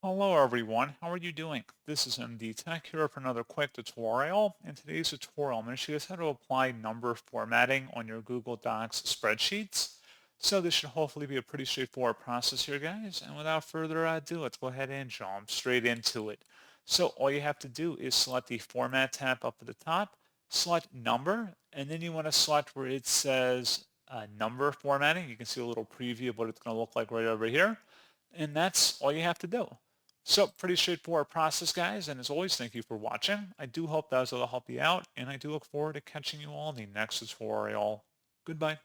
Hello everyone, how are you doing? This is MD Tech here for another quick tutorial. In today's tutorial, I'm going to show you guys how to apply number formatting on your Google Docs spreadsheets. So this should hopefully be a pretty straightforward process here, guys. And without further ado, let's go ahead and jump straight into it. So all you have to do is select the Format tab up at the top, select Number, and then you want to select where it says Number Formatting. You can see a little preview of what it's going to look like right over here. And that's all you have to do. So pretty straightforward process, guys. And as always, thank you for watching. I do hope that was able to help you out, and I do look forward to catching you all in the next tutorial. Goodbye.